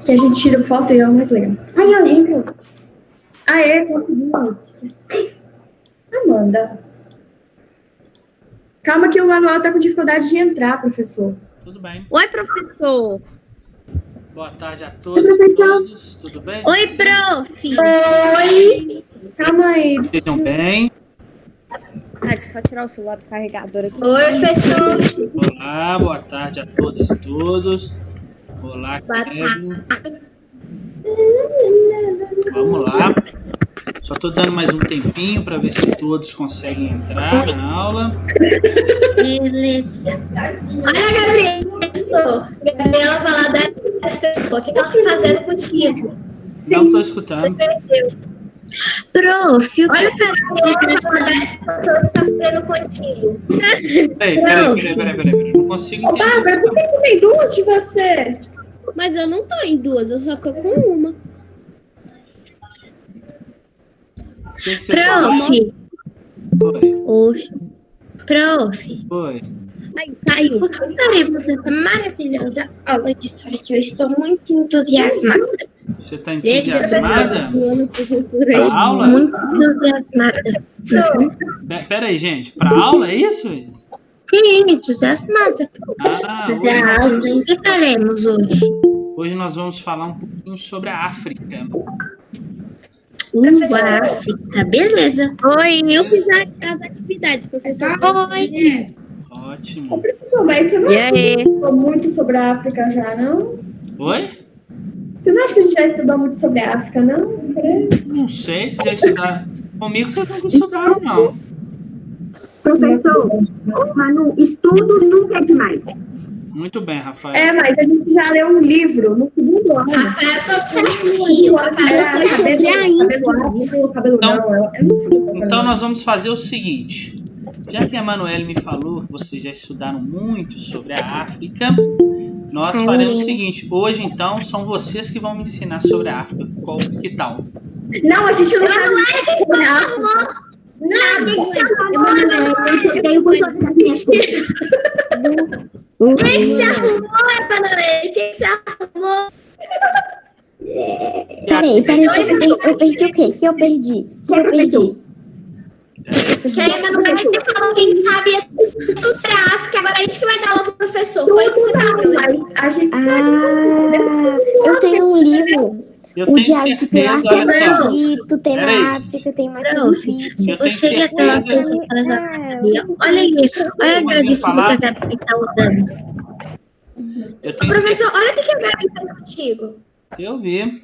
Que a gente tira foto e é o mais legal. Ai, a gente. Conseguiu. Amanda. Calma que o Manuel tá com dificuldade de entrar, professor. Tudo bem. Oi, professor. Boa tarde a todos. Tudo bem? Oi, prof. Oi. Calma aí. Estão bem? Deixa eu só tirar o celular do carregador aqui. Oi, professor. Olá, boa tarde a todos e todas. Olá, Kevin. Vamos lá. Só estou dando mais um tempinho para ver se todos conseguem entrar na aula. Beleza. Olha, Gabriela falar das pessoas. O que ela está fazendo contigo? Não estou escutando. Você perdeu. Prof, o Olha, que Gabriela falar das pessoas que está fazendo contigo. Peraí. Não consigo entender. Bárbara, por que tem duas de você? Mas eu não tô em duas, eu só tô com uma. O que vocês falaram? Prof. Oi. Prof. Oi. Aí saiu. Por que faremos essa maravilhosa aula de história que eu estou muito entusiasmada? Você está entusiasmada? Para A aula? muito entusiasmada. Peraí, gente. Para aula é isso? Sim, entusiasmada. O que faremos hoje? Hoje nós vamos falar um pouquinho sobre a África. África, beleza. Oi, eu fiz as atividades, professor. Oi. Ótimo. Ô, professor, mas você não estudou muito sobre a África já, não? Oi? Você não acha que a gente já estudou muito sobre a África, não? Não sei se já estudaram. Comigo vocês nunca estudaram, não. Professor, Manu, estudo nunca é demais. Muito bem, Rafael. É, mas a gente já leu um livro no segundo ano. Rafael, todo certinho. Então nós vamos fazer o seguinte. Já que a Emanuele me falou que vocês já estudaram muito sobre a África, nós faremos o seguinte. Hoje, então, são vocês que vão me ensinar sobre a África. Que tal? Não, a gente não sabe sobre a África. Não, tem que ser O que se arrumou, Emanuele? O que se arrumou? Peraí, eu perdi o quê? O que eu perdi? Que a Emanuele falou que sabia tudo sobre a África, agora a gente que vai dar aula pro professor. Foi isso que você tá falando. A gente sabe. Eu tenho um livro. Eu O tenho Diário de Pilar certeza, tem olha só. no Egito, tem Peraí. na África, tem Machu Picchu. Eu tenho certeza. Olha aí, olha a grande falar. que a Gabi está usando. Eu tenho Professor, olha o que a Gabi fez contigo. Eu vi.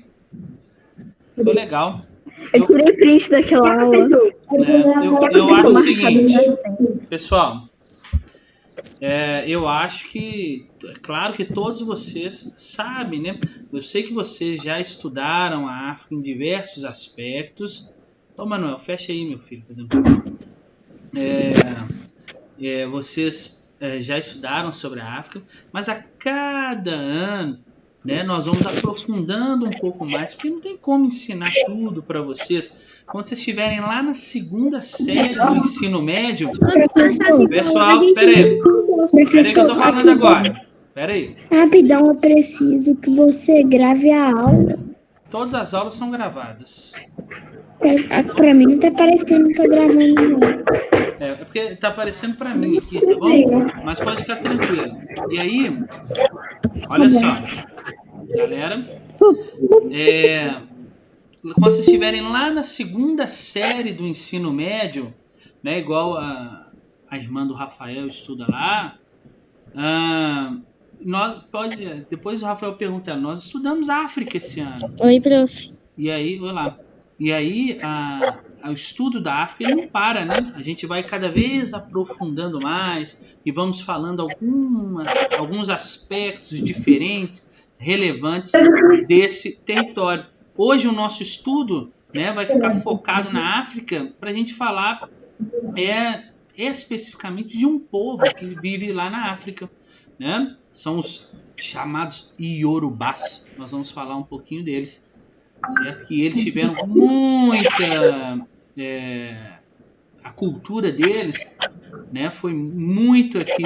Ficou legal. Eu tirei print daquela aula. Eu acho o seguinte, pessoal. Eu acho que, é claro que todos vocês sabem, né? Eu sei que vocês já estudaram a África em diversos aspectos. Ô, Manuel, fecha aí, meu filho, por exemplo. Vocês já estudaram sobre a África, mas a cada ano, né, nós vamos aprofundando um pouco mais, porque não tem como ensinar tudo para vocês. Quando vocês estiverem lá na segunda série do ensino médio, pessoal, peraí que eu tô falando agora. Peraí. Rapidão, eu preciso que você grave a aula. Todas as aulas são gravadas. Pra mim não tá parecendo que tá gravando, não. É porque tá aparecendo pra mim aqui, tá bom? Mas pode ficar tranquilo. E aí, olha só, galera, quando vocês estiverem lá na segunda série do ensino médio, né, igual a irmã do Rafael estuda lá, depois o Rafael pergunta, nós estudamos África esse ano. Oi, prof. E aí, olha lá. E aí, o estudo da África ele não para, né? A gente vai cada vez aprofundando mais e vamos falando alguns aspectos diferentes, relevantes desse território. Hoje o nosso estudo, né, vai ficar focado na África para a gente falar especificamente de um povo que vive lá na África, né? São os chamados Iorubás. Nós vamos falar um pouquinho deles, certo? Que eles tiveram muita a cultura deles, né, foi muito aqui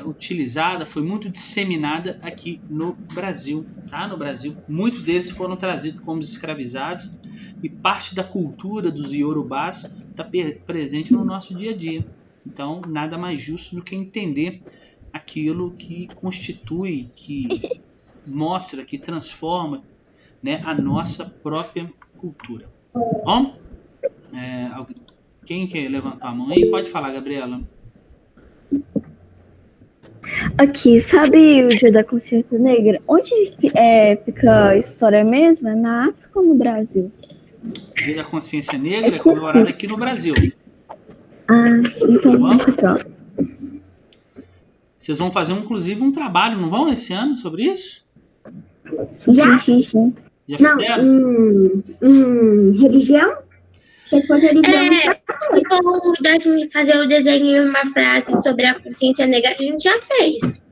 utilizada, foi muito disseminada aqui no Brasil, tá? No Brasil, muitos deles foram trazidos como escravizados e parte da cultura dos iorubás está presente no nosso dia a dia. Então, nada mais justo do que entender aquilo que constitui, que mostra, que transforma, né, a nossa própria cultura. Bom, quem quer levantar a mão aí? Pode falar, Gabriela. Aqui, sabe o Dia da Consciência Negra? Onde fica a história mesmo? É na África ou no Brasil? O Dia da Consciência Negra é comemorado aqui no Brasil. Então Vamos? pronto. Vocês vão fazer, inclusive, um trabalho, não vão, esse ano, sobre isso? Já? Já Não, fizeram? em religião? Se for religião, Tipo, deve fazer o desenho e uma frase sobre a consciência negra, a gente já fez.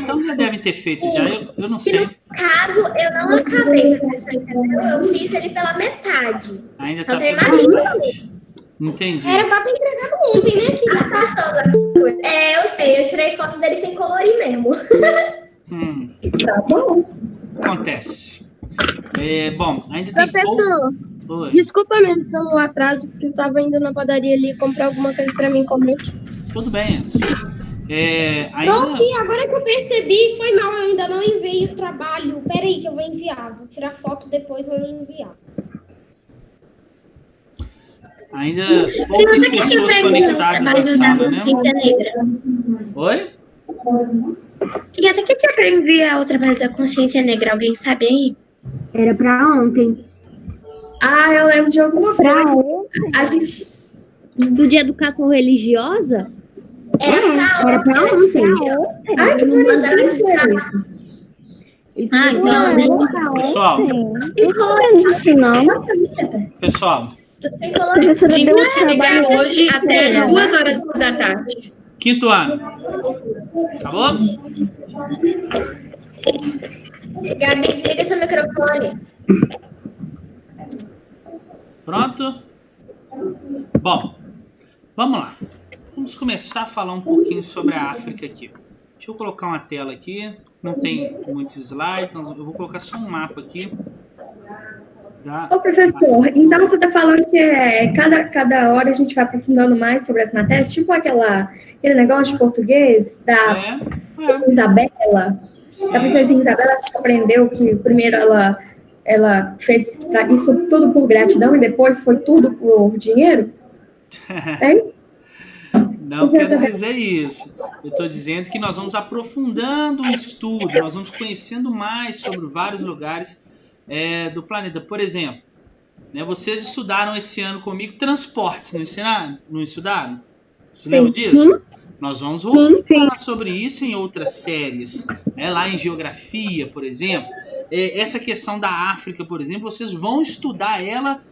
Então já devem ter feito, já. Eu não sei. No caso, eu não acabei, professor, entendeu? Eu fiz ele pela metade. Ainda Então, tá tem por mais. metade. Entendi. Era pra ter entregado ontem, né, filha? A situação da coisa. Eu sei, eu tirei fotos dele sem colorir mesmo. tá bom. Acontece. Bom, ainda tem Professor, Oi. desculpa mesmo pelo atraso, porque eu tava indo na padaria ali comprar alguma coisa pra mim comer. Tudo bem, Enzo. Pronto, e agora que eu percebi, foi mal, eu ainda não enviei o trabalho. Peraí que eu vou enviar. Vou tirar foto depois e vou enviar. Ainda poucas pessoas conectadas na sala, né? Consciência negra. Oi? E até que dia pra enviar o trabalho da consciência negra? Alguém sabe aí? Era pra ontem. Eu lembro de alguma coisa. A gente... Do de educação religiosa? Era pra ontem. Ai, que bonitinho. Então, Pessoal, pessoal, Professora deu o ligar trabalho hoje até 2 horas da tarde. quinto ano. Acabou? Gabi, desliga seu microfone. Pronto? Bom, vamos lá. Vamos começar a falar um pouquinho sobre a África aqui. Deixa eu colocar uma tela aqui. Não tem muitos slides, então eu vou colocar só um mapa aqui. Ô, professor, então você está falando que cada hora a gente vai aprofundando mais sobre as matérias, tipo aquele negócio de português da Isabela. Sim. A princesa Isabela, a gente aprendeu que primeiro ela fez isso tudo por gratidão e depois foi tudo por dinheiro? Não quero dizer isso. Eu estou dizendo que nós vamos aprofundando o estudo, nós vamos conhecendo mais sobre vários lugares do planeta. Por exemplo, né, vocês estudaram esse ano comigo transportes, não estudaram? Você lembra disso? Sim. Nós vamos voltar sobre isso em outras séries, né, lá em geografia, por exemplo. Essa questão da África, por exemplo, vocês vão estudar ela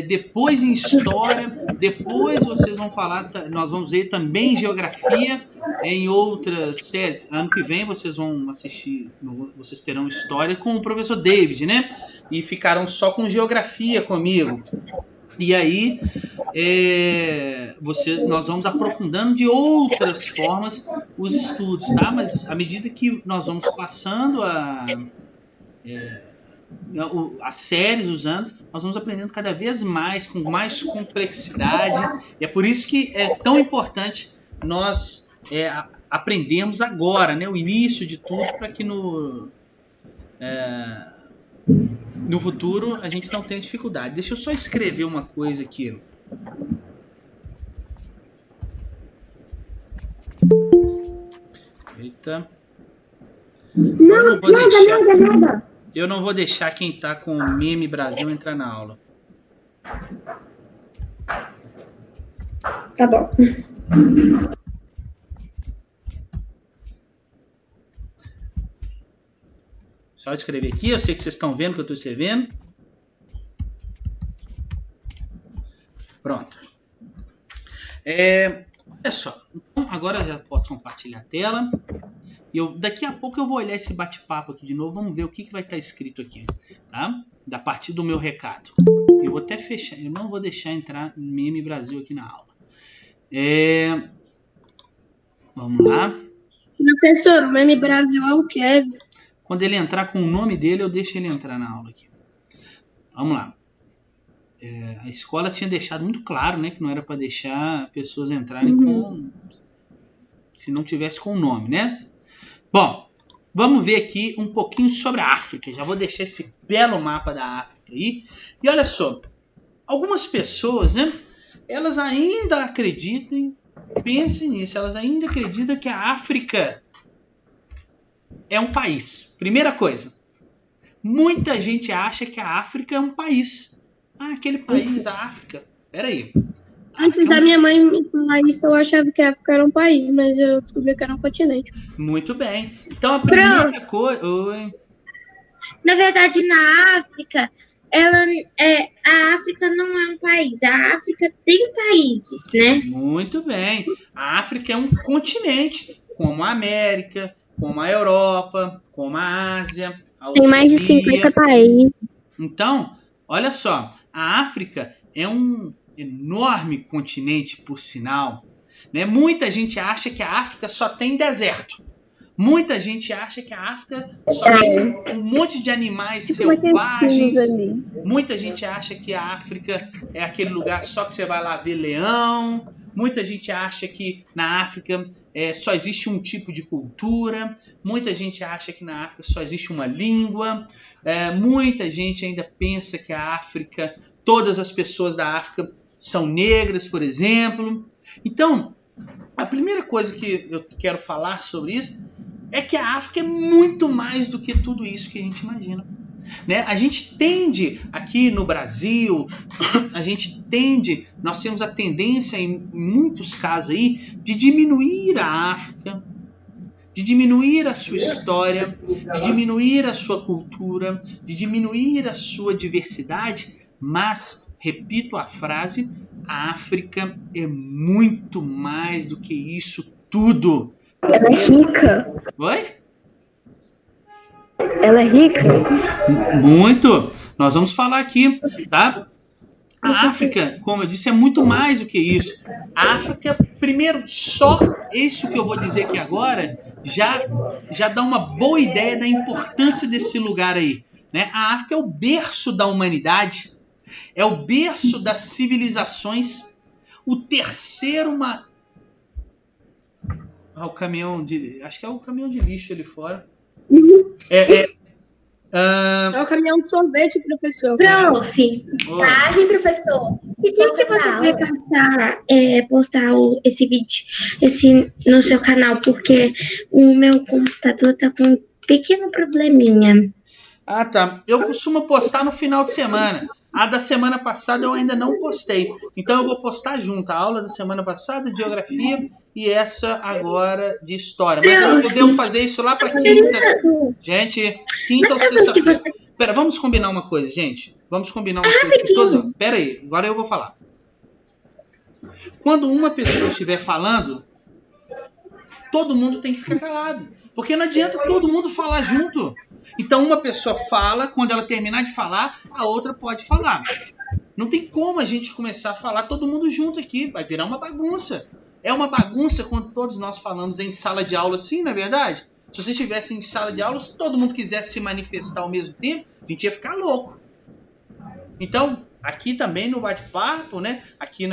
depois em história, depois vocês vão falar, nós vamos ver também em geografia em outras séries. Ano que vem vocês vão assistir, vocês terão história com o professor David, né? E ficarão só com geografia comigo. E aí nós vamos aprofundando de outras formas os estudos, tá? Mas à medida que nós vamos passando as séries, os anos, nós vamos aprendendo cada vez mais, com mais complexidade. E é por isso que é tão importante nós aprendermos agora, né, o início de tudo, para que no futuro a gente não tenha dificuldade. Deixa eu só escrever uma coisa aqui. Eita. Nada. Eu não vou deixar quem tá com o Meme Brasil entrar na aula. Tá bom. Só escrever aqui, eu sei que vocês estão vendo o que eu estou escrevendo. Pronto. Olha só, então agora eu já posso compartilhar a tela. Daqui a pouco eu vou olhar esse bate-papo aqui de novo, vamos ver o que vai estar escrito aqui, tá? A partir do meu recado. Eu vou até fechar. Eu não vou deixar entrar Meme Brasil aqui na aula. Vamos lá. Professor, o Meme Brasil é o Kevin. Quando ele entrar com o nome dele, eu deixo ele entrar na aula aqui. Vamos lá. A escola tinha deixado muito claro, né, que não era para deixar pessoas entrarem se não tivesse com o nome, né? Bom, vamos ver aqui um pouquinho sobre a África. Já vou deixar esse belo mapa da África aí. E olha só, algumas pessoas, né, elas ainda acreditam, pensem nisso, elas ainda acreditam que a África é um país. Primeira coisa, muita gente acha que a África é um país. Aquele país, a África. Peraí. Antes da minha mãe me falar isso, eu achava que a África era um país, mas eu descobri que era um continente. Muito bem. Então a primeira coisa... Oi. Na verdade, na África, a África não é um país. A África tem países, né? Muito bem. A África é um continente, como a América, como a Europa, como a Ásia, a Oceania. Tem mais de 50 países. Então, olha só, a África é um enorme continente, por sinal, né? Muita gente acha que a África só tem deserto. Muita gente acha que a África só tem um monte de animais selvagens. Muita gente acha que a África é aquele lugar só que você vai lá ver leão. Muita gente acha que na África só existe um tipo de cultura. Muita gente acha que na África só existe uma língua. Muita gente ainda pensa que a África, todas as pessoas da África são negras, por exemplo. Então, a primeira coisa que eu quero falar sobre isso é que a África é muito mais do que tudo isso que a gente imagina. Né? A gente tende, aqui no Brasil, nós temos a tendência, em muitos casos aí, de diminuir a África, de diminuir a sua história, de diminuir a sua cultura, de diminuir a sua diversidade, mas, repito a frase, a África é muito mais do que isso tudo. Ela é rica. Oi? Ela é rica? Muito. Nós vamos falar aqui, tá? A África, como eu disse, é muito mais do que isso. A África, primeiro, só isso que eu vou dizer aqui agora, já dá uma boa ideia da importância desse lugar aí. Né? A África é o berço da humanidade, é o berço das civilizações, o terceiro... o caminhão de... Acho que é o caminhão de lixo ali fora. É o caminhão de sorvete, professor. Prof. Sim, professor. Que dia que você vai postar esse vídeo no seu canal? Porque o meu computador tá com um pequeno probleminha. Ah, tá. Eu costumo postar no final de semana. A da semana passada eu ainda não postei. Então eu vou postar junto a aula da semana passada de geografia e essa agora de história. Mas eu devo fazer isso lá para quinta. Gente, quinta ou sexta-feira. Pera, vamos combinar uma coisa, gente. Vamos combinar uma coisa. Pera aí, agora eu vou falar. Quando uma pessoa estiver falando, todo mundo tem que ficar calado. Porque não adianta todo mundo falar junto. Então uma pessoa fala, quando ela terminar de falar, a outra pode falar. Não tem como a gente começar a falar todo mundo junto aqui, vai virar uma bagunça. É uma bagunça quando todos nós falamos em sala de aula assim, não é verdade? Se você estivesse em sala de aula, se todo mundo quisesse se manifestar ao mesmo tempo, a gente ia ficar louco. Então, aqui também no bate-papo, né? Aqui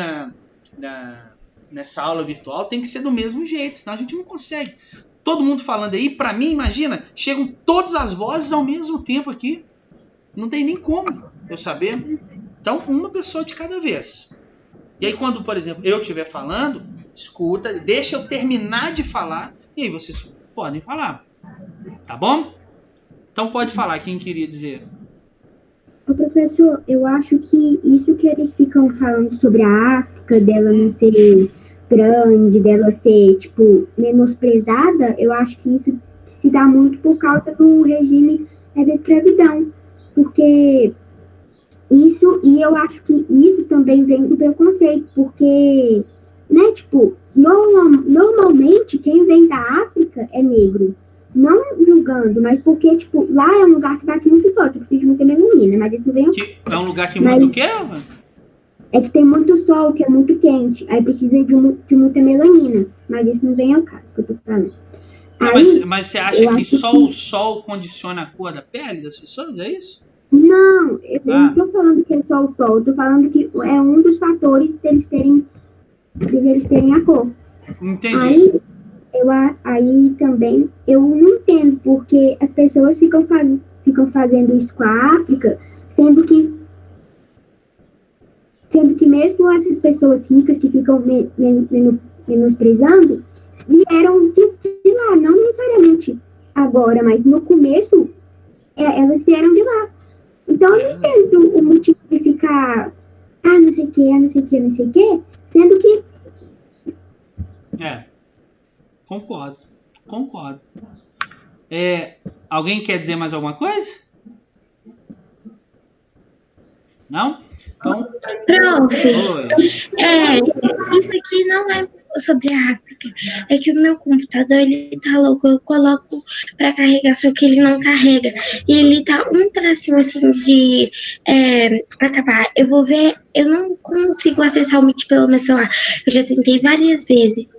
nessa aula virtual tem que ser do mesmo jeito, senão a gente não consegue. Todo mundo falando aí, pra mim, imagina, chegam todas as vozes ao mesmo tempo aqui. Não tem nem como eu saber. Então, uma pessoa de cada vez. E aí, quando, por exemplo, eu estiver falando, escuta, deixa eu terminar de falar, e aí vocês podem falar. Tá bom? Então, pode falar, quem queria dizer. Ô, professor, eu acho que isso que eles ficam falando sobre a África, dela não ser grande, dela ser, tipo, menosprezada, eu acho que isso se dá muito por causa do regime da escravidão. Porque isso, e eu acho que isso também vem do preconceito, porque, né, tipo, normalmente quem vem da África é negro. não julgando, mas porque, tipo, lá é um lugar que bate muito forte, precisa de muita melanina, mas isso não vem ao caso. É um lugar que muito o quê? É que tem muito sol, que é muito quente, aí precisa de muita melanina, mas isso não vem ao caso, que eu tô falando. Mas você acha que só o sol condiciona a cor da pele das pessoas, é isso? Não, eu não tô falando que é só o sol, eu tô falando que é um dos fatores deles terem a cor. Entendi. Aí também eu não entendo porque as pessoas ficam fazendo isso com a África, sendo que mesmo essas pessoas ricas que ficam menosprezando, vieram de lá, não necessariamente agora, mas no começo, elas vieram de lá. Então eu não entendo o motivo de ficar, não sei o que, não sei o que, não sei o que, sendo que... Concordo. Alguém quer dizer mais alguma coisa? Não? Então... Prof, isso aqui não é sobre a África. É que o meu computador, ele tá louco. Eu coloco pra carregar, só que ele não carrega. E ele tá um tracinho assim de acabar. Eu vou ver, eu não consigo acessar o Meet pelo meu celular. Eu já tentei várias vezes.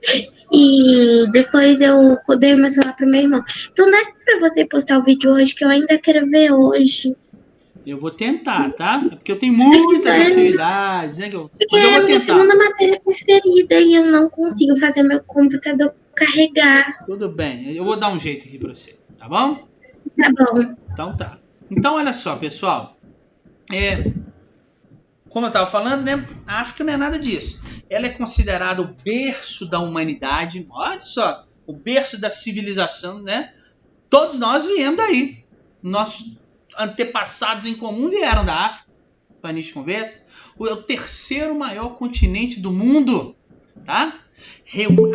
E depois eu dei o meu celular pro meu irmão. Então dá pra você postar o vídeo hoje, que eu ainda quero ver hoje. Eu vou tentar, tá? É porque eu tenho muitas atividades, né? Porque é a minha segunda matéria preferida e eu não consigo fazer meu computador carregar. Tudo bem, eu vou dar um jeito aqui pra você, tá bom? Tá bom. Então tá. Então olha só, pessoal. Como eu tava falando, né? A África não é nada disso. Ela é considerada o berço da humanidade. Olha só, o berço da civilização, né? Todos nós viemos daí. Nossos antepassados em comum vieram da África. Para a gente conversa. É o terceiro maior continente do mundo, tá?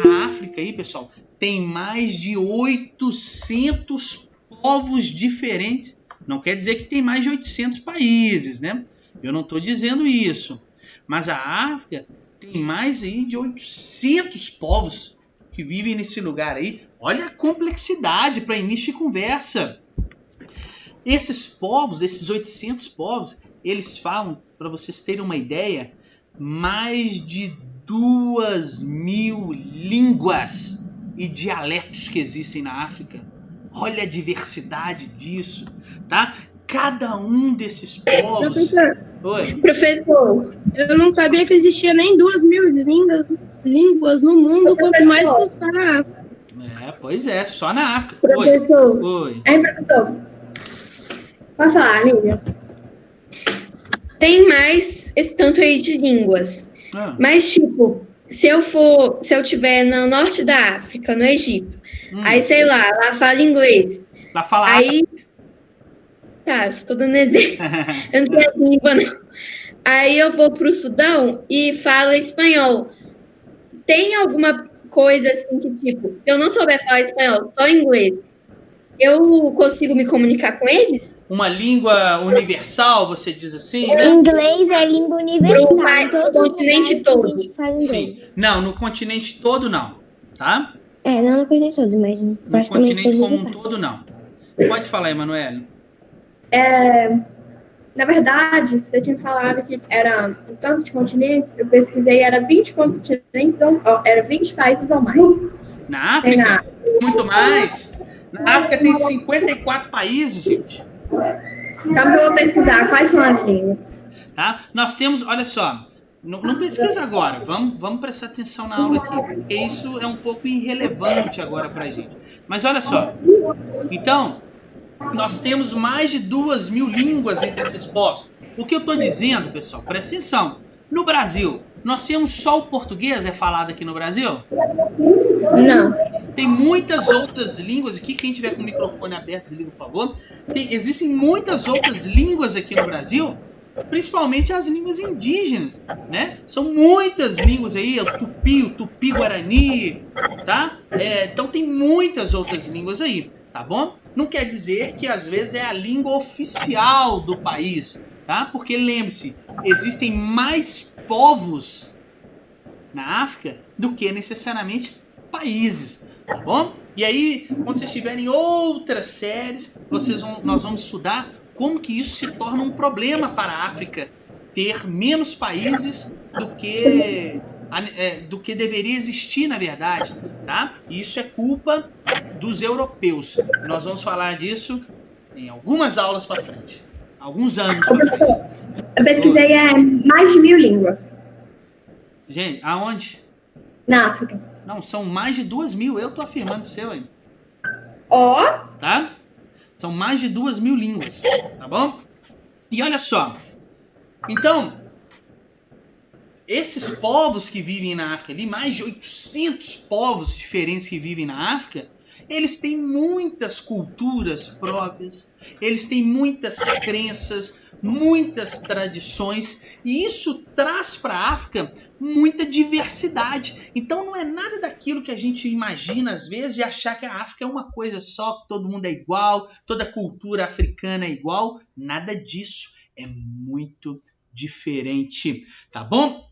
A África aí, pessoal, tem mais de 800 povos diferentes. Não quer dizer que tem mais de 800 países, né? Eu não estou dizendo isso. Mas a África tem mais aí de 800 povos que vivem nesse lugar aí. Olha a complexidade para início de conversa. Esses povos, esses 800 povos, eles falam, para vocês terem uma ideia, mais de 2.000 línguas e dialetos que existem na África. Olha a diversidade disso, tá? Cada um desses povos... Professor, eu não sabia que existia nem 2.000 línguas no mundo, quanto mais só na África. Pois é, só na África. Professor. Oi. Professor. Pode falar, Lívia. Tem mais esse tanto aí de línguas. Mas, tipo, se eu estiver no norte da África, no Egito, aí, sei lá fala inglês. Lá fala aí... Tá, estou dando exemplo. Eu não tenho língua, não. Aí eu vou pro Sudão e falo espanhol. Tem alguma coisa assim que, tipo, se eu não souber falar espanhol, só inglês, eu consigo me comunicar com eles? Uma língua universal, você diz assim, né? Inglês é língua universal. No continente todo. Sim. Não, no continente todo não, tá? Não no continente todo, mas no continente como um todo não. Pode falar, Emanuele. Na verdade, você tinha falado que era um tanto de continentes, eu pesquisei, era 20 continentes, era 20 países ou mais. Na África? Muito mais. Na África tem 54 países, gente. Então eu vou pesquisar quais são as línguas. Tá? Nós temos, olha só, não pesquisa agora, vamos prestar atenção na aula aqui, porque isso é um pouco irrelevante agora pra gente. Mas olha só, então, nós temos mais de 2.000 línguas entre esses povos. O que eu estou dizendo, pessoal, presta atenção. No Brasil, nós temos só o português falado aqui no Brasil? Não. Tem muitas outras línguas aqui. Quem tiver com o microfone aberto, desliga, por favor. Existem muitas outras línguas aqui no Brasil, principalmente as línguas indígenas, né? São muitas línguas aí, o tupi-guarani, tá? Então tem muitas outras línguas aí, tá bom? Não quer dizer que às vezes é a língua oficial do país, tá? Porque lembre-se, existem mais povos na África do que necessariamente países, tá bom? E aí, quando vocês tiverem outras séries, nós vamos estudar como que isso se torna um problema para a África ter menos países do que deveria existir, na verdade, tá? E isso é culpa dos europeus. Nós vamos falar disso em algumas aulas para frente, alguns anos para frente. Eu pesquisei mais de 1000 línguas. Gente, aonde? Na África. Não, são mais de 2000, eu tô afirmando pro seu aí. Ó. Tá? São mais de 2000 línguas, tá bom? E olha só. Então, esses povos que vivem na África ali, mais de 800 povos diferentes que vivem na África, eles têm muitas culturas próprias, eles têm muitas crenças, muitas tradições, e isso traz para a África muita diversidade. Então não é nada daquilo que a gente imagina às vezes de achar que a África é uma coisa só, que todo mundo é igual, toda cultura africana é igual. Nada disso, é muito diferente, tá bom?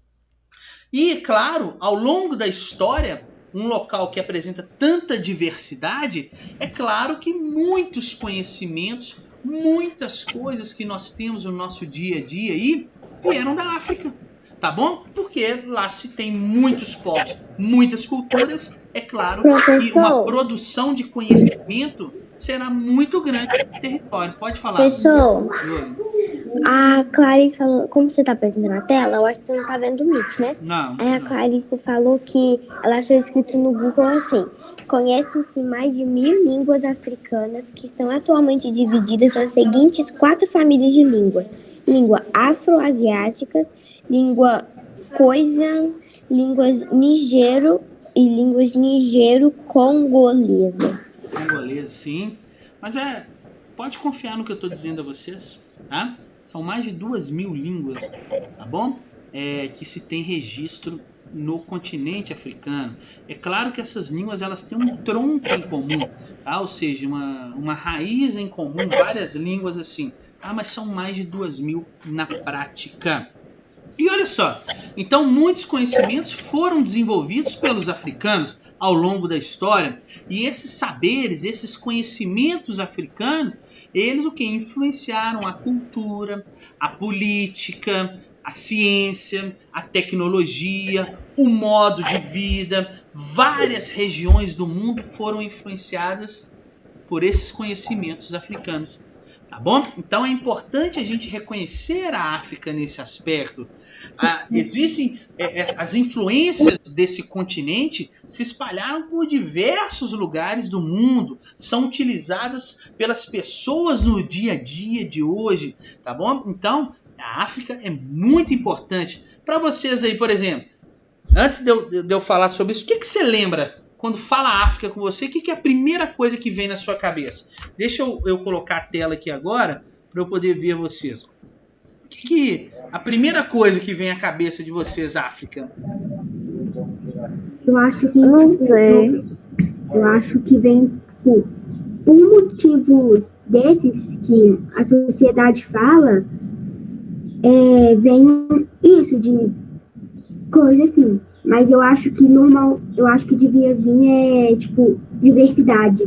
E claro, ao longo da história, um local que apresenta tanta diversidade, é claro que muitos conhecimentos, muitas coisas que nós temos no nosso dia a dia aí, vieram da África, tá bom? Porque lá se tem muitos povos, muitas culturas, é claro que uma produção de conhecimento será muito grande no território. Pode falar. Professor, a Clarice falou, como você tá apresentando na tela, eu acho que você não tá vendo o Meet, né? Não. Aí a Clarice falou que ela achou escrito no Google assim: conhecem-se mais de 1000 línguas africanas que estão atualmente divididas nas seguintes 4 famílias de línguas: língua afro-asiáticas, língua Khoisan, línguas nigero e línguas nigero-congolesas. Congolesas, sim. Mas pode confiar no que eu estou dizendo a vocês, tá? São mais de 2000 línguas, tá bom? Que se tem registro no continente africano. É claro que essas línguas elas têm um tronco em comum, tá? Ou seja, uma raiz em comum, várias línguas assim, tá? Mas são mais de 2000 na prática. E olha só, então muitos conhecimentos foram desenvolvidos pelos africanos ao longo da história, e esses saberes, esses conhecimentos africanos, eles o que influenciaram a cultura, a política, a ciência, a tecnologia, o modo de vida. Várias regiões do mundo foram influenciadas por esses conhecimentos africanos. Tá bom? Então é importante a gente reconhecer a África nesse aspecto. Existem as influências desse continente se espalharam por diversos lugares do mundo, são utilizadas pelas pessoas no dia a dia de hoje, tá bom? Então a África é muito importante para vocês aí, por exemplo. Antes de eu falar sobre isso, o que você lembra? Quando fala África com você, o que é a primeira coisa que vem na sua cabeça? Deixa eu colocar a tela aqui agora para eu poder ver vocês. O que a primeira coisa que vem à cabeça de vocês, África? Eu acho que não sei. Eu acho que vem por motivos desses que a sociedade fala, vem isso de coisa assim. Mas eu acho que devia vir tipo diversidade.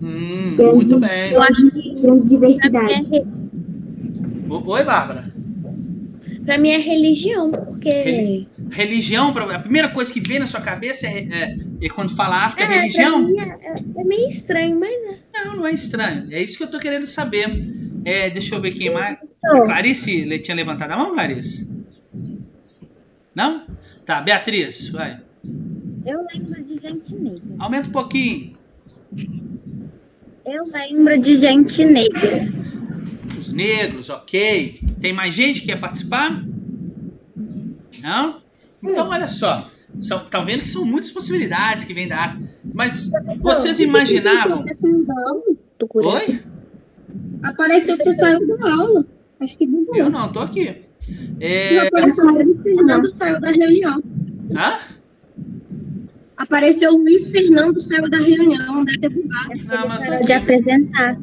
Muito bem. Eu acho que diversidade. Oi, Bárbara. Pra mim é religião, porque religião, a primeira coisa que vem na sua cabeça é quando fala África, religião? Pra mim é meio estranho, mas não é estranho. É isso que eu tô querendo saber. Deixa eu ver quem mais. Clarice tinha levantado a mão, Clarice? Não? Tá, Beatriz, vai. Eu lembro de gente negra. Aumenta um pouquinho. Eu lembro de gente negra. Os negros, ok. Tem mais gente que quer participar? Não? Então, olha só. Estão vendo que são muitas possibilidades que vêm da África. Mas vocês imaginavam... Oi? Apareceu que você saiu da aula. Acho que bugou. Eu não, tô aqui. Apareceu o Luiz Fernando, saiu da reunião. Hã? Apareceu o Luiz Fernando, saiu da reunião, deve ter bugado. Não, mas Pode apresentar.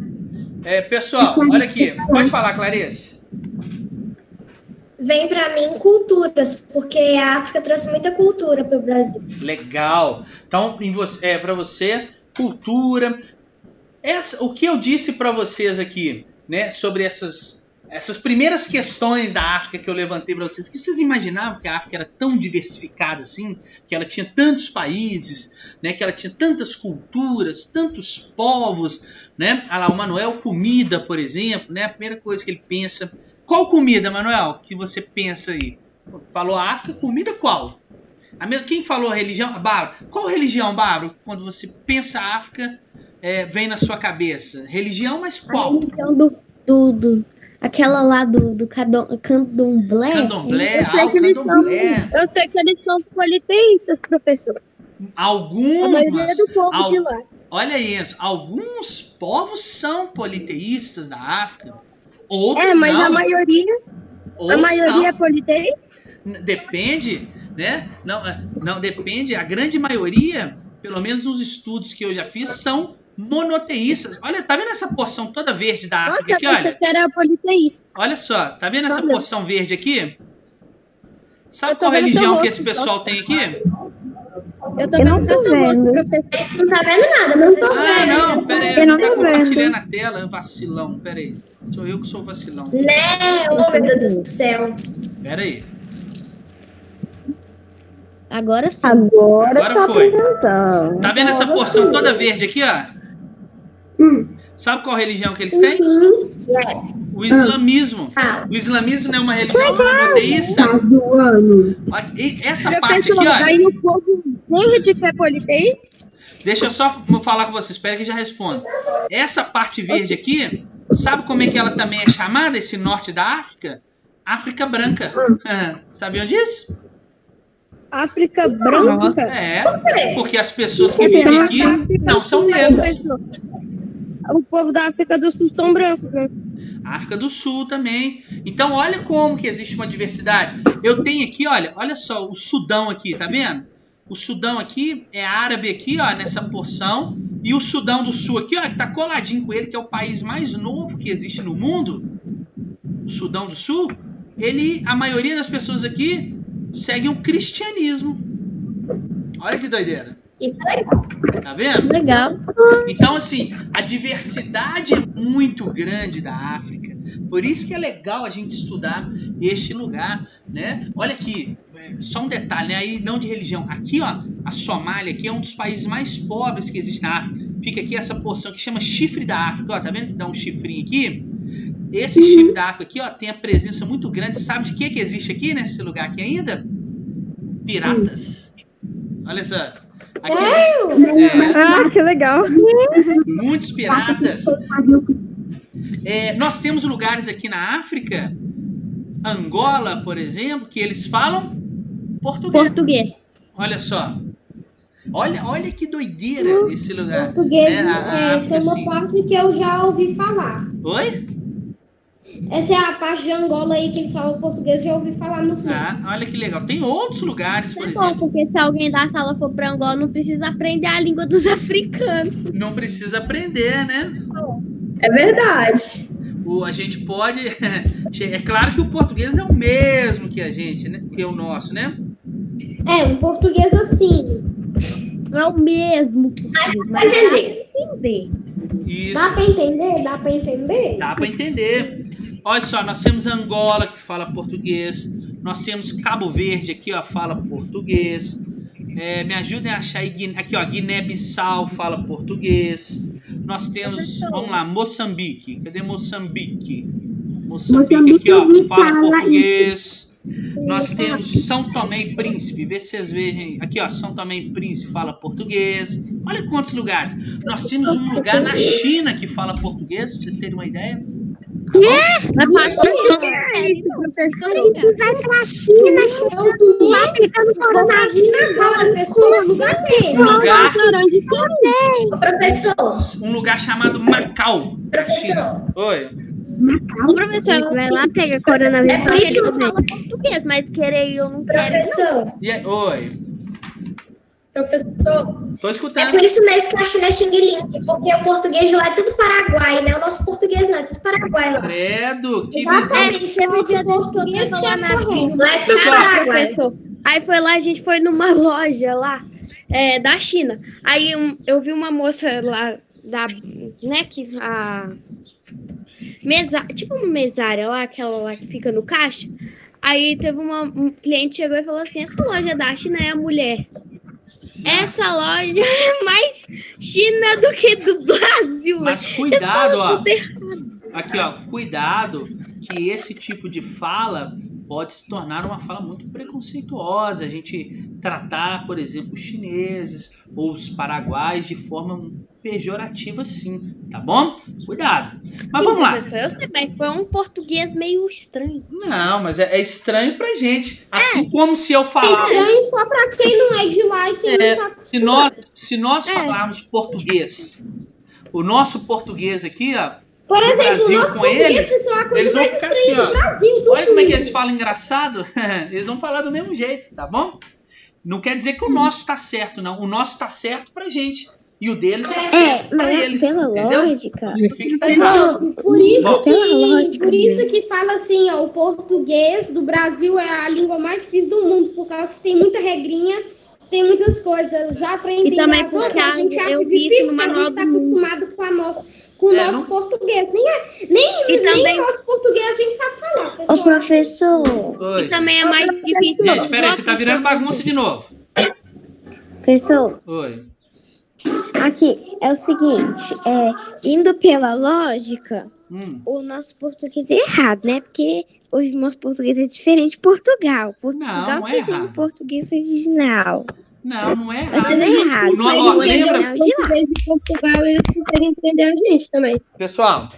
Pessoal, olha aqui. Pode falar, Clarice. Vem pra mim culturas, porque a África trouxe muita cultura pro Brasil. Legal. Então, para você, cultura. O que eu disse para vocês aqui, né, sobre essas primeiras questões da África que eu levantei para vocês, que vocês imaginavam que a África era tão diversificada assim, que ela tinha tantos países, né, que ela tinha tantas culturas, tantos povos, né? Ah lá, o Manuel, comida, por exemplo, né? A primeira coisa que ele pensa. Qual comida, Manuel, que você pensa aí? Falou África, comida qual? Quem falou religião? Bárbara. Qual religião, Bárbara? Quando você pensa África, vem na sua cabeça? Religião, mas qual? A religião aquela lá do candomblé. Candomblé, candomblé. Eu sei que eles são politeístas, professor. Alguns. A maioria do povo de lá. Olha isso. Alguns povos são politeístas da África. Outros mas não. A maioria não. É politeísta? Depende, né? Não, depende. A grande maioria, pelo menos nos estudos que eu já fiz, são monoteístas. Olha, tá vendo essa porção toda verde da África? Nossa, aqui, olha? Que era politeísta. Olha só, tá vendo essa porção verde aqui? Sabe qual religião que esse pessoal tem aqui? Eu tô vendo seu rosto, professor. Não tá vendo nada, não tô vendo. Não, pera aí, eu tá compartilhando a tela, vacilão, pera aí. Sou eu que sou vacilão. Né, ô meu Deus do céu. Pera aí. Agora sim. Agora tá foi. apresentando. Tá vendo essa porção toda verde aqui, ó? Sabe qual religião que eles têm? Yes. O islamismo. O islamismo não é uma religião monoteísta? Essa parte aqui, ó. Aí o povo verde que é politeísta? Deixa eu só falar com vocês, espera que já respondo. Essa parte verde aqui, sabe como é que ela também é chamada, esse norte da África? África branca. Sabiam disso? África branca? Porque as pessoas que vivem aqui não são negros. O povo da África do Sul são brancos, né? África do Sul também. Então, olha como que existe uma diversidade. Eu tenho aqui, olha só, o Sudão aqui, tá vendo? O Sudão aqui é árabe aqui, ó, nessa porção. E o Sudão do Sul aqui, ó, que tá coladinho com ele, que é o país mais novo que existe no mundo. O Sudão do Sul, a maioria das pessoas aqui seguem o cristianismo. Olha que doideira. Isso é legal. Tá vendo? Legal. Então, assim, a diversidade é muito grande da África. Por isso que é legal a gente estudar este lugar, né? Olha aqui, só um detalhe, né? Aí não de religião. Aqui, ó, a Somália aqui é um dos países mais pobres que existe na África. Fica aqui essa porção que chama chifre da África. Ó, tá vendo que dá um chifrinho aqui? Esse chifre da África aqui, ó, tem a presença muito grande. Sabe de que existe aqui nesse lugar aqui ainda? Piratas. Olha só. Que legal. Muitos piratas. Nós temos lugares aqui na África, Angola, por exemplo, que eles falam português. Olha só. Olha que doideira esse lugar. Português, essa é uma parte que eu já ouvi falar. Oi? Essa é a parte de Angola aí que eles falam português, já ouvi falar no filme. Olha que legal. Tem outros lugares, por exemplo. Porque se alguém da sala for para Angola, não precisa aprender a língua dos africanos. Não precisa aprender, né? É verdade. A gente pode... É claro que o português não é o mesmo que a gente, né? Que o nosso, né? Um português assim. Não é o mesmo português, mas dá pra entender. Isso. Dá pra entender? Dá pra entender? Dá pra entender. Olha só, nós temos Angola, que fala português. Nós temos Cabo Verde aqui, ó, fala português. Me ajudem a achar aí, aqui, ó, Guiné-Bissau fala português. Nós temos, vamos lá, Moçambique. Cadê Moçambique? Moçambique aqui, ó, fala português. Nós temos São Tomé e Príncipe. Vê se vocês vejam. Aqui, ó, São Tomé e Príncipe fala português. Olha quantos lugares. Nós temos um lugar na China que fala português, pra vocês terem uma ideia. Na parte é isso, professor. A gente vai pra China, vai aplicando coronavírus agora, pessoal. Um lugar chamado Macau. Professor. Oi. O professor vai lá, pega coronavírus. É por isso que fala português, mas querer eu não quero. Professor. Oi. Professor. Tô escutando. É por isso mesmo que a China é Xing Ling, porque o português de lá é tudo Paraguai, né? O nosso português não, é tudo Paraguai lá. Credo, que visão. Português que é correto. Lá é tudo Paraguai. Aí foi lá, a gente foi numa loja lá. da China. Aí eu vi uma moça lá, tipo uma mesária lá, aquela lá que fica no caixa. Aí teve um cliente chegou e falou assim, essa loja da China é a mulher. Essa loja é mais China do que do Brasil. Mas cuidado, ó. Aqui, ó, cuidado que esse tipo de fala pode se tornar uma fala muito preconceituosa. A gente tratar, por exemplo, os chineses ou os paraguaios de forma pejorativa, sim, tá bom? Cuidado. Mas vamos lá. Professor, eu sei, mas foi um português meio estranho. Não, mas é estranho pra gente. Assim como se eu falar... É estranho só pra quem não é de lá e quem não tá... Se nós falarmos português, o nosso português aqui, ó, por exemplo, Brasil, o nosso com português é a coisa mais estranha assim, do Brasil. Olha como é que eles falam engraçado. Eles vão falar do mesmo jeito, tá bom? Não quer dizer que o nosso tá certo, não. O nosso tá certo pra gente. E o deles tá certo pra eles. Pela entendeu? lógica. Por isso que fala assim, ó, o português do Brasil é a língua mais difícil do mundo, por causa que tem muita regrinha, tem muitas coisas. Já pra entender também as outras, a gente acha difícil, porque a gente tá acostumado com o nosso português. Nem nosso português a gente sabe falar, pessoal. Ô, professor. Oi. E também é mais difícil. Gente, peraí, que tá virando bagunça de novo. Professor. Oi. Aqui, é o seguinte, indo pela lógica, o nosso português é errado, né? Porque hoje o nosso português é diferente de Portugal. Portugal não é que tem errado. o português original. Não é errado. Mas não é errado. Lembra? O português de Portugal, eles conseguem entender a gente também. Pessoal,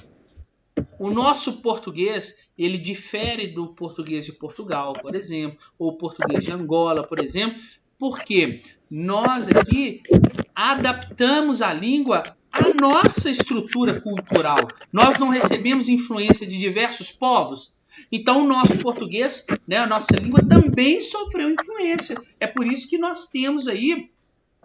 o nosso português, ele difere do português de Portugal, por exemplo, ou português de Angola, por exemplo, porque nós aqui adaptamos a língua à nossa estrutura cultural. Nós não recebemos influência de diversos povos. Então, o nosso português, né, a nossa língua também sofreu influência. É por isso que nós temos aí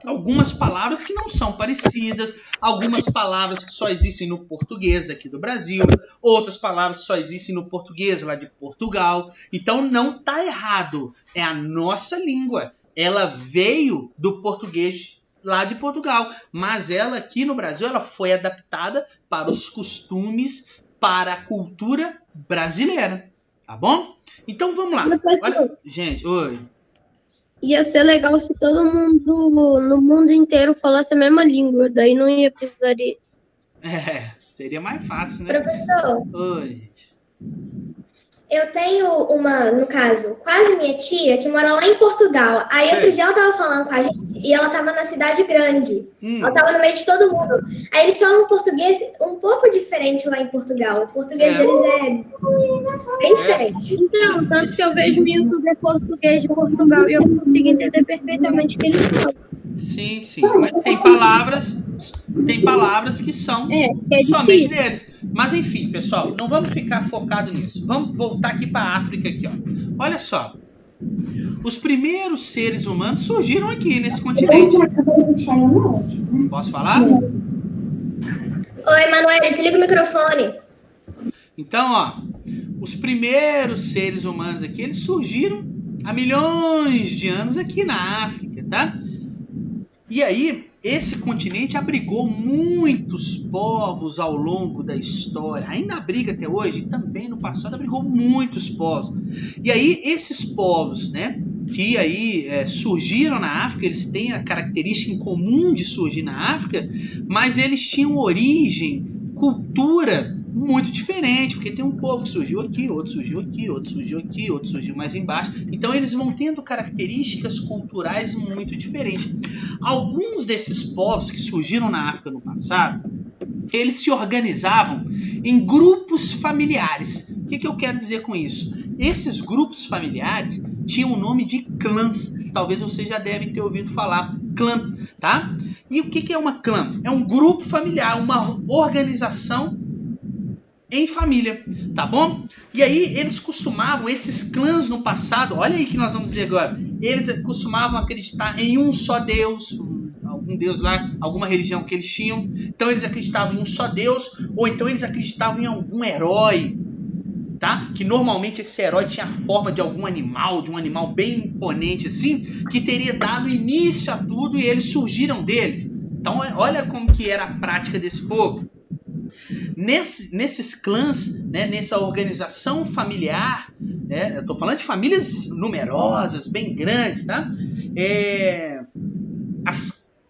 algumas palavras que não são parecidas, algumas palavras que só existem no português aqui do Brasil, outras palavras que só existem no português lá de Portugal. Então, não está errado. É a nossa língua. Ela veio do português lá de Portugal, mas ela aqui no Brasil ela foi adaptada para os costumes, para a cultura brasileira, tá bom? Então vamos lá. Olha, gente, oi. Ia ser legal se todo mundo no mundo inteiro falasse a mesma língua, daí não ia precisar de... Seria mais fácil, né? Professor. Oi. Eu tenho no caso, quase minha tia, que mora lá em Portugal. Aí outro dia ela tava falando com a gente e ela tava na cidade grande. Ela tava no meio de todo mundo. Aí eles falam um português um pouco diferente lá em Portugal. O português deles é bem diferente. Então, tanto que eu vejo um youtuber português de Portugal e eu consigo entender perfeitamente o que ele fala. Sim, mas tem palavras que são somente deles. Mas enfim, pessoal, não vamos ficar focado nisso. Vamos voltar aqui para a África aqui, ó. Olha só. Os primeiros seres humanos surgiram aqui nesse continente. Posso falar? Oi, Manuel, desliga o microfone. Então, ó, os primeiros seres humanos aqui, eles surgiram há milhões de anos aqui na África, tá? E aí, esse continente abrigou muitos povos ao longo da história. Ainda abriga até hoje, e também no passado abrigou muitos povos. E aí, esses povos, né, que aí surgiram na África, eles têm a característica em comum de surgir na África, mas eles tinham origem, cultura muito diferente, porque tem um povo que surgiu aqui, outro surgiu aqui, outro surgiu aqui, outro surgiu mais embaixo. Então eles vão tendo características culturais muito diferentes. Alguns desses povos que surgiram na África no passado, eles se organizavam em grupos familiares. O que eu quero dizer com isso? Esses grupos familiares tinham o nome de clãs. Talvez vocês já devem ter ouvido falar clã, tá? E o que é uma clã? É um grupo familiar, uma organização em família, tá bom? E aí eles costumavam, esses clãs no passado, olha aí que nós vamos dizer agora, eles costumavam acreditar em um só Deus, algum Deus lá, alguma religião que eles tinham. Então eles acreditavam em um só Deus, ou então eles acreditavam em algum herói tá? Que normalmente esse herói tinha a forma de algum animal, de um animal bem imponente assim, que teria dado início a tudo e eles surgiram deles. Então olha como que era a prática desse povo. Nesses clãs, né, nessa organização familiar, né, eu estou falando de famílias numerosas, bem grandes, tá?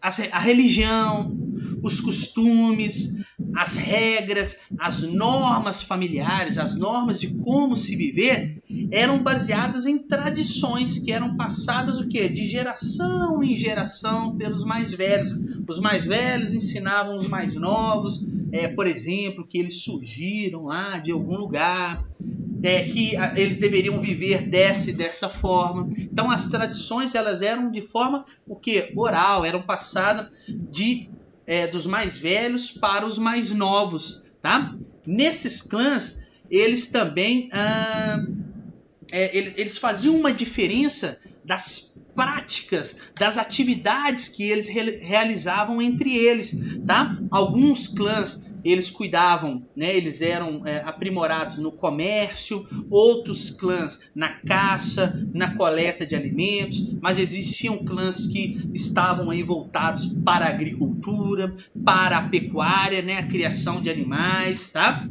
A religião, os costumes, as regras, as normas familiares, as normas de como se viver, eram baseadas em tradições que eram passadas o quê? De geração em geração pelos mais velhos. Os mais velhos ensinavam os mais novos, por exemplo, que eles surgiram lá de algum lugar, que eles deveriam viver dessa forma. Então as tradições elas eram de forma o quê? Oral, eram passadas dos mais velhos para os mais novos, tá? Nesses clãs eles também eles faziam uma diferença das práticas, das atividades que eles realizavam entre eles, tá? Alguns clãs eles cuidavam, né? Eles eram aprimorados no comércio, outros clãs na caça, na coleta de alimentos, mas existiam clãs que estavam aí voltados para a agricultura, para a pecuária, né? A criação de animais, tá?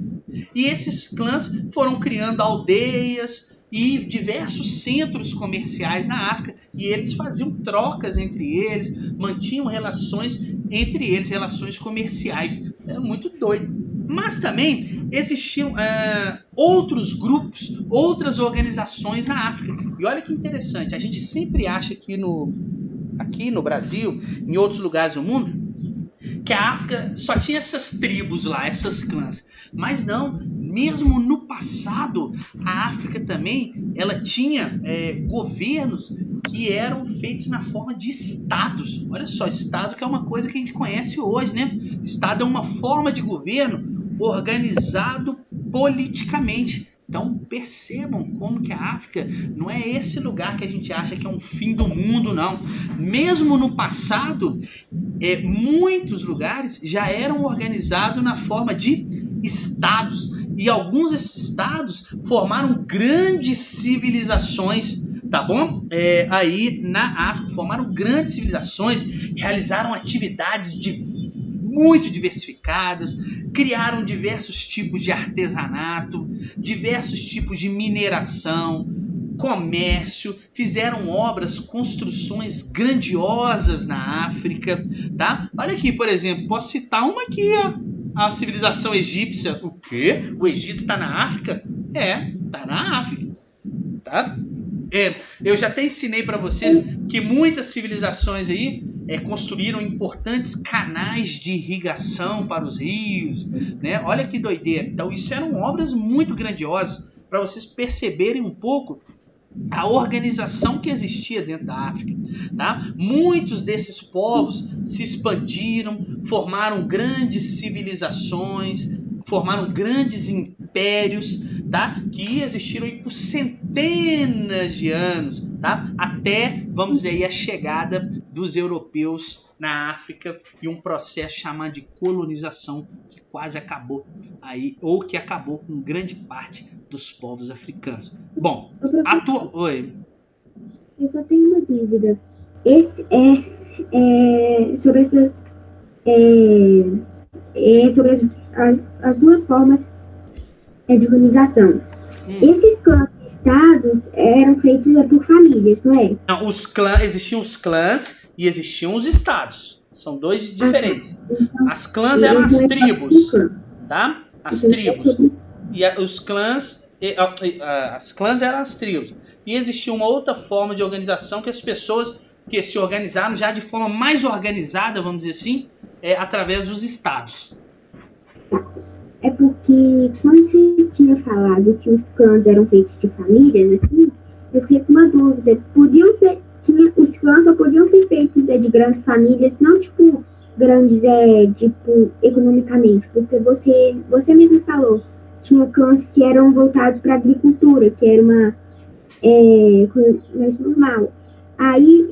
E esses clãs foram criando aldeias e diversos centros comerciais na África, e eles faziam trocas entre eles, mantinham relações entre eles, relações comerciais. Era muito doido. Mas também existiam outros grupos, outras organizações na África. E olha que interessante, a gente sempre acha que aqui no Brasil, em outros lugares do mundo, que a África só tinha essas tribos lá, essas clãs. Mas não, mesmo no passado, a África também ela tinha governos que eram feitos na forma de estados. Olha só, estado que é uma coisa que a gente conhece hoje, né? Estado é uma forma de governo organizado politicamente. Então percebam como que a África não é esse lugar que a gente acha que é um fim do mundo, não. Mesmo no passado, muitos lugares já eram organizados na forma de estados. E alguns desses estados formaram grandes civilizações, tá bom? Aí na África formaram grandes civilizações, realizaram atividades muito diversificadas, criaram diversos tipos de artesanato, diversos tipos de mineração, comércio, fizeram obras, construções grandiosas na África, tá? Olha aqui, por exemplo, posso citar uma aqui, ó, a civilização egípcia. O quê? O Egito tá na África? Tá na África, tá? Eu já até ensinei para vocês que muitas civilizações aí construíram importantes canais de irrigação para os rios, né? Olha que doideira. Então isso eram obras muito grandiosas para vocês perceberem um pouco a organização que existia dentro da África, tá? Muitos desses povos se expandiram, formaram grandes civilizações, formaram grandes impérios, tá? Que existiram aí por centenas de anos, tá? Até, vamos dizer aí, a chegada dos europeus na África e um processo chamado de colonização que quase acabou aí, ou que acabou com grande parte dos povos africanos. Bom, Oi. Eu só tenho uma dúvida. Esse sobre essas sobre as duas formas de organização. Esses clãs estados eram feitos por famílias, não é? Não, existiam os clãs e existiam os estados. São dois diferentes. Então, as clãs eram as tribos, tá? As tribos. E os clãs, as clãs eram as tribos. E existia uma outra forma de organização que as pessoas que se organizaram já de forma mais organizada, vamos dizer assim, através dos estados. É porque quando você tinha falado que os clãs eram feitos de famílias, assim, eu fiquei com uma dúvida. Os clãs só podiam ser feitos de grandes famílias, não tipo grandes tipo economicamente, porque você mesmo falou, tinha clãs que eram voltados para a agricultura, que era uma coisa mais normal. Aí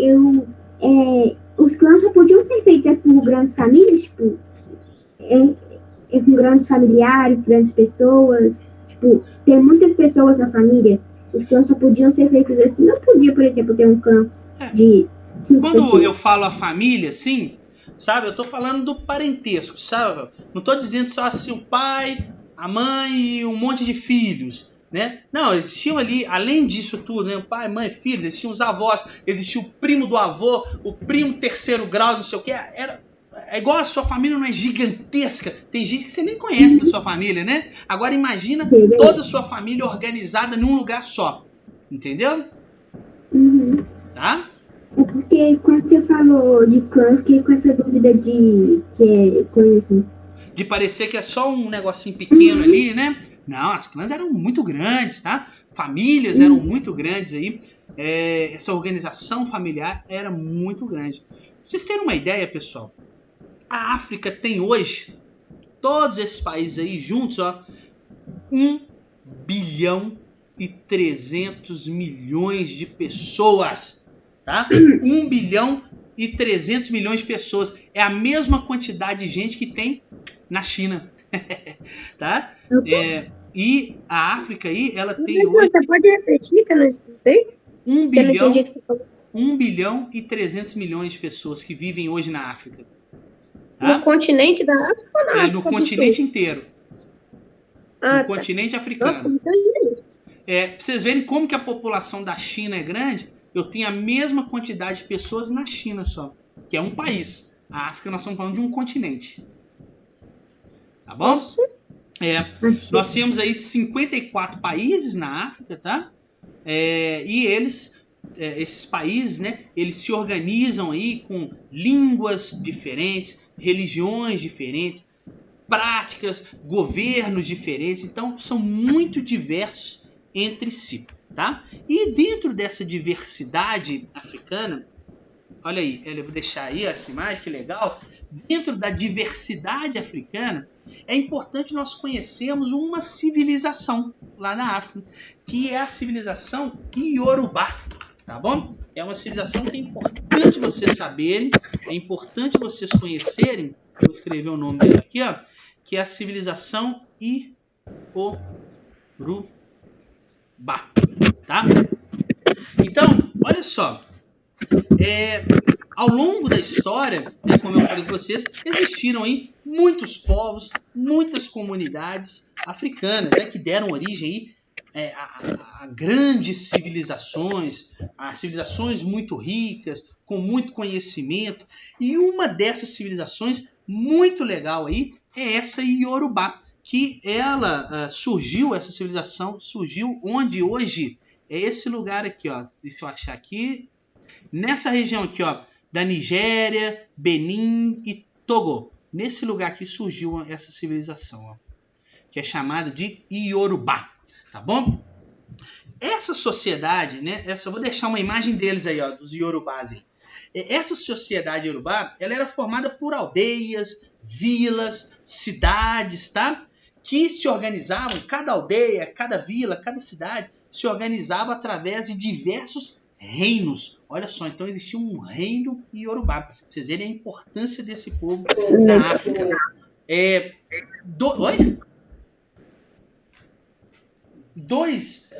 os clãs só podiam ser feitos por grandes famílias, tipo com grandes familiares, grandes pessoas, tipo, ter muitas pessoas na família, os clãs só podiam ser feitos assim. Não podia, por exemplo, ter um clã de 5 Quando pessoas. eu falo a família, sim, sabe? Eu tô falando do parentesco, sabe? Não tô dizendo só assim o pai, a mãe e um monte de filhos, né? Não, existiam ali, além disso tudo, né? Pai, mãe, filhos, existiam os avós, existia o primo do avô, o primo terceiro grau, não sei o que. É igual a sua família não é gigantesca. Tem gente que você nem conhece da sua família, né? Agora imagina toda a sua família organizada num lugar só. Entendeu? Uhum. Tá? É porque quando você falou de clã, eu fiquei com essa dúvida de que é coisa assim. De parecer que é só um negocinho pequeno ali, né? Não, as clãs eram muito grandes, tá? Famílias eram muito grandes aí. Essa organização familiar era muito grande. Pra vocês terem uma ideia, pessoal, a África tem hoje, todos esses países aí juntos, ó, 1 bilhão e 300 milhões de pessoas, tá? 1 bilhão e 300 milhões de pessoas. É a mesma quantidade de gente que tem na China, tá? E a África aí, ela tem hoje... Você pode repetir que eu não escutei? 1 bilhão e 300 milhões de pessoas que vivem hoje na África. Tá? No continente da África ou na África no continente Sul? inteiro. No continente africano. Nossa, entendi. Pra vocês verem como que a população da China é grande, eu tenho a mesma quantidade de pessoas na China só, que é um país. A África nós estamos falando de um continente. Tá bom? Nós temos aí 54 países na África, tá? E esses países, né, eles se organizam aí com línguas diferentes, religiões diferentes, práticas, governos diferentes, então são muito diversos entre si, tá? E dentro dessa diversidade africana, olha aí, eu vou deixar aí essa imagem, que legal. Dentro da diversidade africana, é importante nós conhecermos uma civilização lá na África, que é a civilização Iorubá, tá bom? É uma civilização que é importante vocês saberem, é importante vocês conhecerem. Vou escrever o nome dela aqui, ó, que é a civilização Iorubá, tá? Então, olha só, ao longo da história, né, como eu falei com vocês, existiram aí muitos povos, muitas comunidades africanas, né, que deram origem aí, a grandes civilizações, a civilizações muito ricas, com muito conhecimento. E uma dessas civilizações muito legal aí é essa Iorubá, que ela surgiu, essa civilização surgiu onde hoje é esse lugar aqui, ó. Deixa eu achar aqui. Nessa região aqui, ó, da Nigéria, Benin e Togo. Nesse lugar aqui surgiu essa civilização, ó, que é chamada de Iorubá, tá bom? Essa sociedade, né, eu vou deixar uma imagem deles aí, ó, dos Iorubás aí. Essa sociedade Iorubá, ela era formada por aldeias, vilas, cidades, tá? Que se organizavam, cada aldeia, cada vila, cada cidade se organizava através de diversos reinos. Olha só, então existia um reino Iorubá. Pra vocês verem a importância desse povo na África. Dois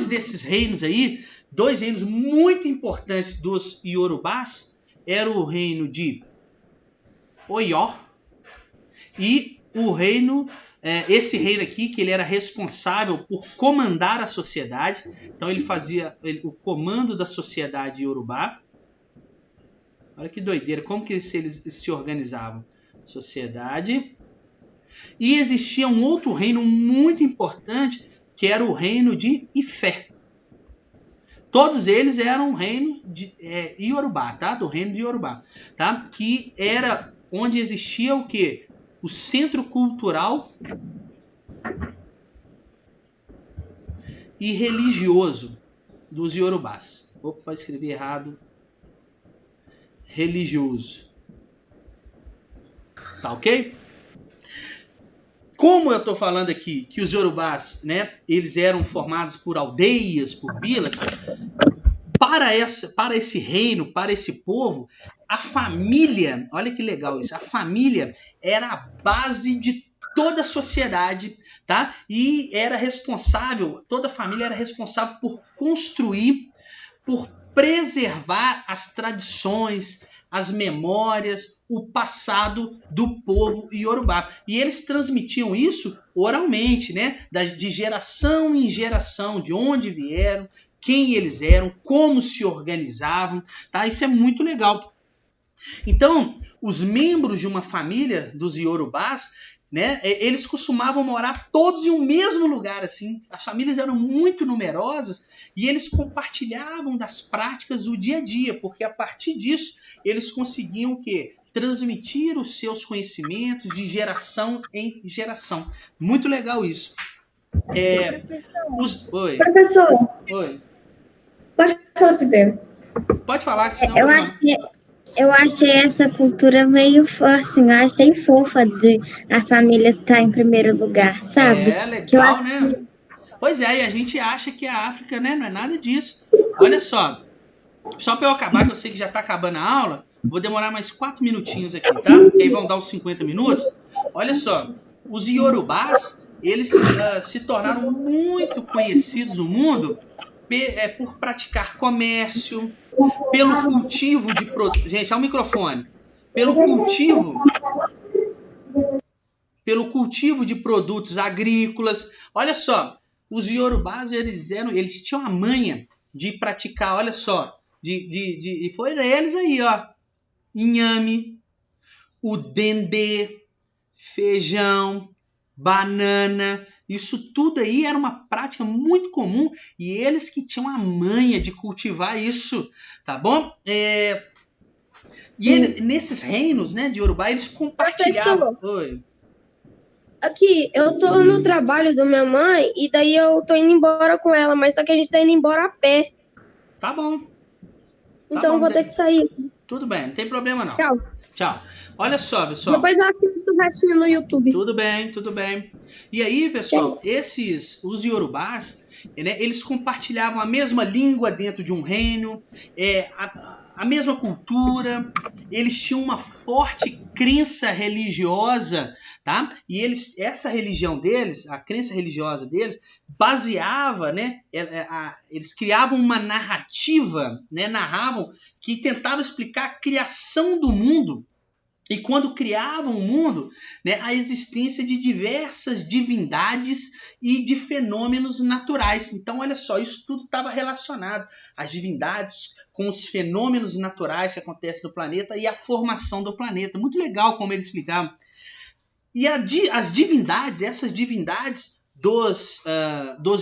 desses reinos aí, dois reinos muito importantes dos Iorubás, era o reino de Oió e o reino, esse reino aqui, que ele era responsável por comandar a sociedade. Então ele fazia o comando da sociedade Iorubá. Olha que doideira, como que eles se organizavam? Sociedade. E existia um outro reino muito importante, que era o reino de Ifé. Todos eles eram um reino de Iorubá, tá? Do reino de Iorubá, tá? Que era onde existia o quê? O centro cultural e religioso dos Iorubás. Opa, escrevi errado. Religioso. Tá ok? Como eu estou falando aqui que os Iorubás, né, eles eram formados por aldeias, por vilas, para esse reino, para esse povo, a família, olha que legal isso, a família era a base de toda a sociedade, tá? E toda a família era responsável por construir, por preservar as tradições, as memórias, o passado do povo iorubá. E eles transmitiam isso oralmente, né? De geração em geração, de onde vieram, quem eles eram, como se organizavam, tá? Isso é muito legal. Então, os membros de uma família dos iorubás, né, eles costumavam morar todos em um mesmo lugar, assim. As famílias eram muito numerosas e eles compartilhavam das práticas do dia a dia, porque a partir disso eles conseguiam o quê? Transmitir os seus conhecimentos de geração em geração. Muito legal isso. Oi. Professor. Oi. Pode falar primeiro. Pode falar, que senão eu achei essa cultura meio assim, eu achei fofa de a família estar em primeiro lugar, sabe? É legal, né? Pois é, e a gente acha que a África, né, não é nada disso. Olha só para eu acabar, que eu sei que já está acabando a aula, vou demorar mais 4 minutinhos aqui, tá? Que aí vão dar os 50 minutos. Olha só, os iorubás, eles se tornaram muito conhecidos no mundo por praticar comércio, pelo cultivo de produtos. Gente, olha o microfone. Pelo cultivo de produtos agrícolas. Olha só, os iorubás, eles tinham a manha de praticar, olha só, e foram eles aí, ó, inhame, o dendê, feijão, banana. Isso tudo aí era uma prática muito comum e eles que tinham a manha de cultivar isso, tá bom? Nesses reinos, né, de Iorubá, eles compartilhavam. Oi. Aqui, eu tô no trabalho da minha mãe e daí eu tô indo embora com ela, mas só que a gente tá indo embora a pé. Tá bom. Então eu vou ter que sair. Tudo bem, não tem problema não. Tchau. Olha só, pessoal. Depois eu assisto o restinho no YouTube. Tudo bem. E aí, pessoal, os iorubás, né, eles compartilhavam a mesma língua dentro de um reino, a mesma cultura, eles tinham uma forte crença religiosa, tá? E essa religião deles, a crença religiosa deles, baseava, né? Eles criavam uma narrativa, né? Narravam que tentava explicar a criação do mundo. E quando criavam o mundo, né, a existência de diversas divindades e de fenômenos naturais. Então, olha só, isso tudo estava relacionado. As divindades com os fenômenos naturais que acontecem no planeta e a formação do planeta. Muito legal como eles explicavam. E as divindades, essas divindades dos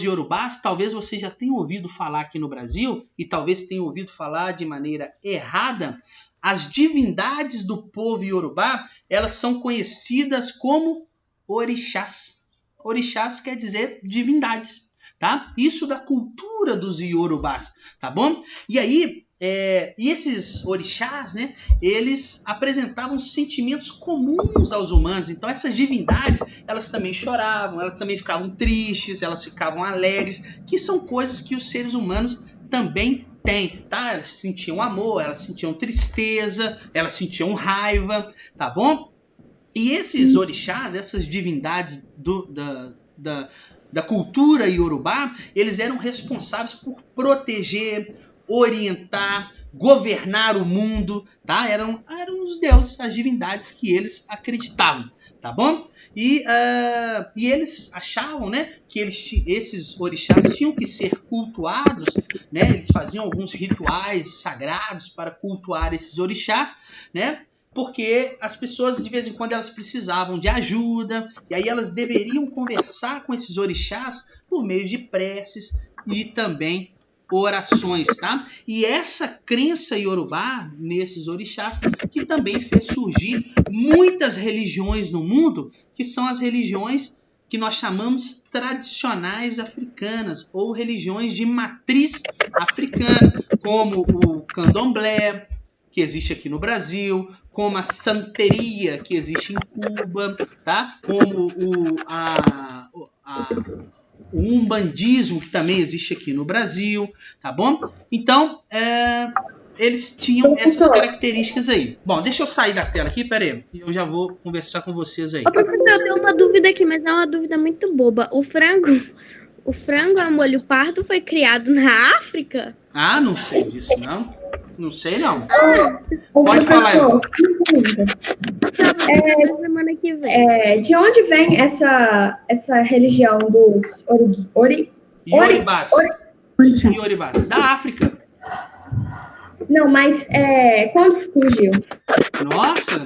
iorubás, talvez você já tenha ouvido falar aqui no Brasil, e talvez tenha ouvido falar de maneira errada. As divindades do povo iorubá, elas são conhecidas como orixás. Orixás quer dizer divindades, tá? Isso da cultura dos iorubás, tá bom? E aí, e esses orixás, né, eles apresentavam sentimentos comuns aos humanos. Então essas divindades, elas também choravam, elas também ficavam tristes, elas ficavam alegres, que são coisas que os seres humanos também têm, tá? Elas sentiam amor, elas sentiam tristeza, elas sentiam raiva, tá bom? E esses orixás, essas divindades da cultura iorubá, eles eram responsáveis por proteger, orientar, governar o mundo, tá? Eram os deuses, as divindades que eles acreditavam, tá bom? E eles achavam, né, que esses orixás tinham que ser cultuados, né? Eles faziam alguns rituais sagrados para cultuar esses orixás, né? Porque as pessoas, de vez em quando, elas precisavam de ajuda, e aí elas deveriam conversar com esses orixás por meio de preces e também orações, tá? E essa crença iorubá nesses orixás que também fez surgir muitas religiões no mundo, que são as religiões que nós chamamos tradicionais africanas, ou religiões de matriz africana, como o candomblé, que existe aqui no Brasil, como a santeria, que existe em Cuba, tá? Como o umbandismo, que também existe aqui no Brasil, tá bom? Então, eles tinham essas características aí. Bom, deixa eu sair da tela aqui, peraí. Eu já vou conversar com vocês aí. Ô, professor, eu tenho uma dúvida aqui, mas é uma dúvida muito boba. O frango a molho pardo foi criado na África? Ah, não sei disso, não. Não sei, não. Pode falar, Eva. Semana que vem. De onde vem essa religião dos Yorubás? Da África. Não, mas quando surgiu? Nossa,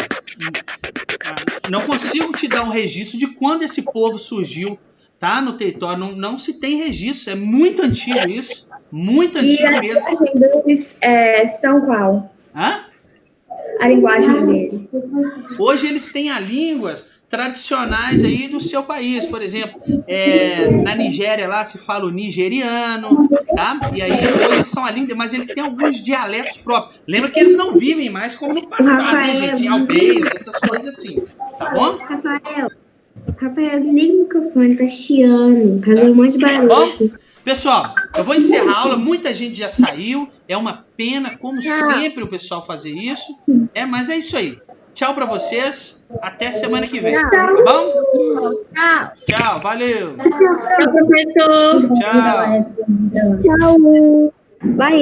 não consigo te dar um registro de quando esse povo surgiu, tá? No território. Não se tem registro. É muito antigo isso. Muito antigo mesmo. E a linguagem deles são qual? Hã? A linguagem deles. Hoje eles têm as línguas tradicionais aí do seu país. Por exemplo, na Nigéria lá se fala o nigeriano, tá? E aí hoje são a língua, mas eles têm alguns dialetos próprios. Lembra que eles não vivem mais como no passado, né, gente? Aldeias, essas coisas assim. Tá bom? Rafael, desliga o microfone, tá chiando, tá dando um monte de barulho aqui. Pessoal, eu vou encerrar a aula, muita gente já saiu, é uma pena, como sempre, o pessoal fazer isso, mas é isso aí. Tchau pra vocês, até semana que vem, tá bom? Tchau. Tchau, valeu. Tchau, professor. Tchau. Tchau. Vai.